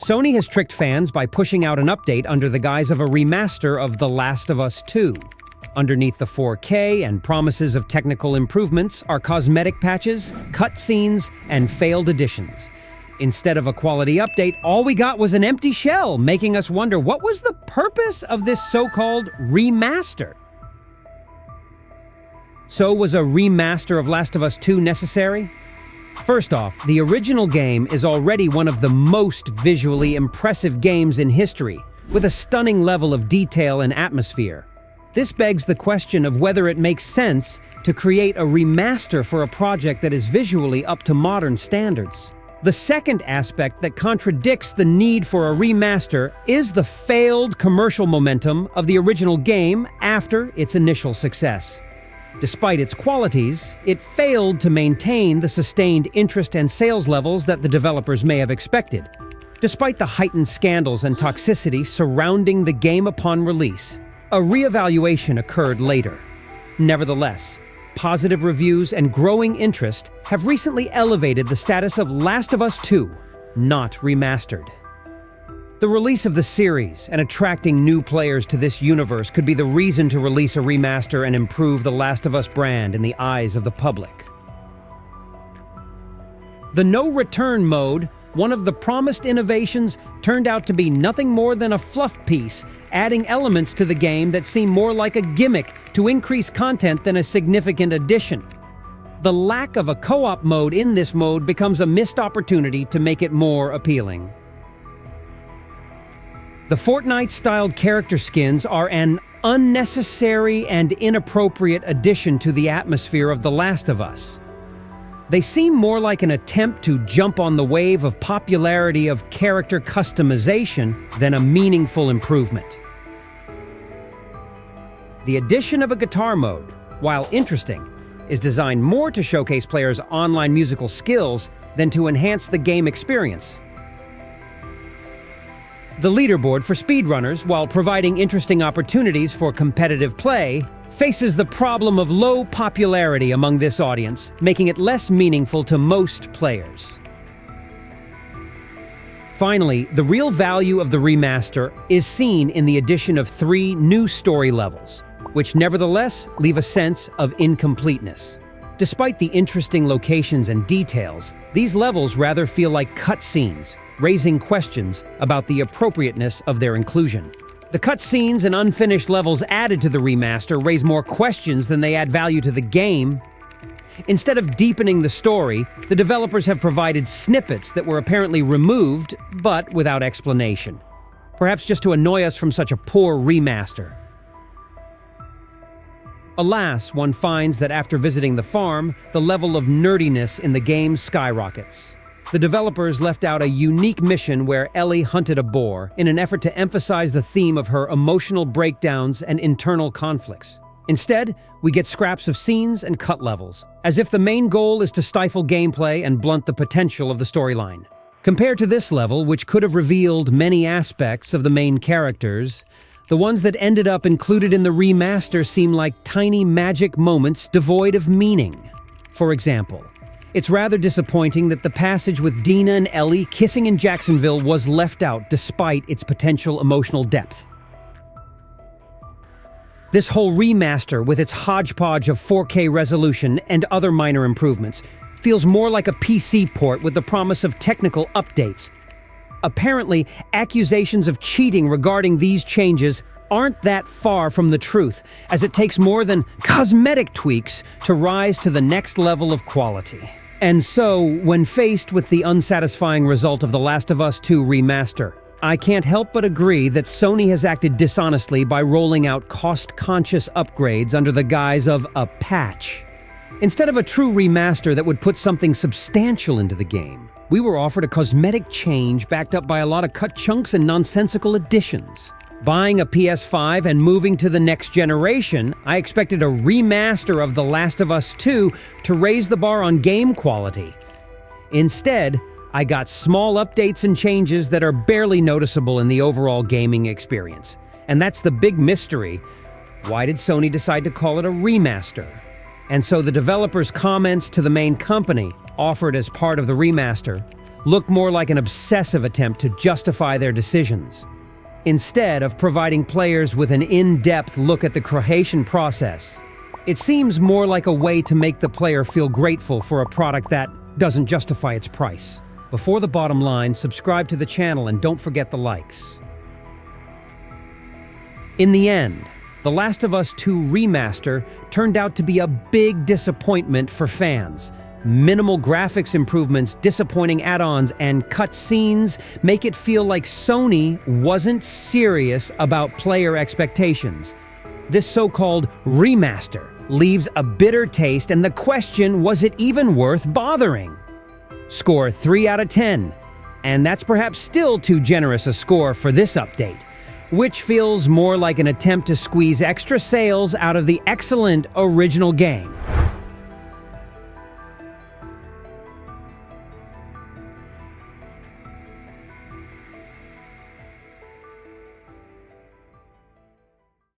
Sony has tricked fans by pushing out an update under the guise of a remaster of The Last of Us 2. Underneath the 4K and promises of technical improvements are cosmetic patches, cutscenes, and failed additions. Instead of a quality update, all we got was an empty shell, making us wonder what was the purpose of this so-called remaster? So was a remaster of Last of Us 2 necessary? First off, the original game is already one of the most visually impressive games in history, with a stunning level of detail and atmosphere. This begs the question of whether it makes sense to create a remaster for a project that is visually up to modern standards. The second aspect that contradicts the need for a remaster is the failed commercial momentum of the original game after its initial success. Despite its qualities, it failed to maintain the sustained interest and sales levels that the developers may have expected. Despite the heightened scandals and toxicity surrounding the game upon release, a reevaluation occurred later. Nevertheless, positive reviews and growing interest have recently elevated the status of Last of Us 2, not Remastered. The release of the series and attracting new players to this universe could be the reason to release a remaster and improve the Last of Us brand in the eyes of the public. The no-return mode, one of the promised innovations, turned out to be nothing more than a fluff piece, adding elements to the game that seem more like a gimmick to increase content than a significant addition. The lack of a co-op mode in this mode becomes a missed opportunity to make it more appealing. The Fortnite-styled character skins are an unnecessary and inappropriate addition to the atmosphere of The Last of Us. They seem more like an attempt to jump on the wave of popularity of character customization than a meaningful improvement. The addition of a guitar mode, while interesting, is designed more to showcase players' online musical skills than to enhance the game experience. The leaderboard for speedrunners, while providing interesting opportunities for competitive play, faces the problem of low popularity among this audience, making it less meaningful to most players. Finally, the real value of the remaster is seen in the addition of 3 new story levels, which nevertheless leave a sense of incompleteness. Despite the interesting locations and details, these levels rather feel like cutscenes, raising questions about the appropriateness of their inclusion. The cutscenes and unfinished levels added to the remaster raise more questions than they add value to the game. Instead of deepening the story, the developers have provided snippets that were apparently removed, but without explanation. Perhaps just to annoy us from such a poor remaster. Alas, one finds that after visiting the farm, the level of nerdiness in the game skyrockets. The developers left out a unique mission where Ellie hunted a boar in an effort to emphasize the theme of her emotional breakdowns and internal conflicts. Instead, we get scraps of scenes and cut levels, as if the main goal is to stifle gameplay and blunt the potential of the storyline. Compared to this level, which could have revealed many aspects of the main characters, the ones that ended up included in the remaster seem like tiny magic moments devoid of meaning. For example, it's rather disappointing that the passage with Dina and Ellie kissing in Jacksonville was left out despite its potential emotional depth. This whole remaster, with its hodgepodge of 4K resolution and other minor improvements, feels more like a PC port with the promise of technical updates. Apparently, accusations of cheating regarding these changes aren't that far from the truth, as it takes more than cosmetic tweaks to rise to the next level of quality. And so, when faced with the unsatisfying result of The Last of Us 2 remaster, I can't help but agree that Sony has acted dishonestly by rolling out cost-conscious upgrades under the guise of a patch. Instead of a true remaster that would put something substantial into the game, we were offered a cosmetic change backed up by a lot of cut chunks and nonsensical additions. Buying a PS5 and moving to the next generation, I expected a remaster of The Last of Us 2 to raise the bar on game quality. Instead, I got small updates and changes that are barely noticeable in the overall gaming experience. And that's the big mystery. Why did Sony decide to call it a remaster? And so the developers' comments to the main company, offered as part of the remaster, look more like an obsessive attempt to justify their decisions. Instead of providing players with an in-depth look at the creation process, it seems more like a way to make the player feel grateful for a product that doesn't justify its price. Before the bottom line, subscribe to the channel and don't forget the likes. In the end, The Last of Us 2 Remaster turned out to be a big disappointment for fans. Minimal graphics improvements, disappointing add-ons, and cutscenes make it feel like Sony wasn't serious about player expectations. This so-called remaster leaves a bitter taste, and the question, was it even worth bothering? Score 3 out of 10, and that's perhaps still too generous a score for this update, which feels more like an attempt to squeeze extra sales out of the excellent original game.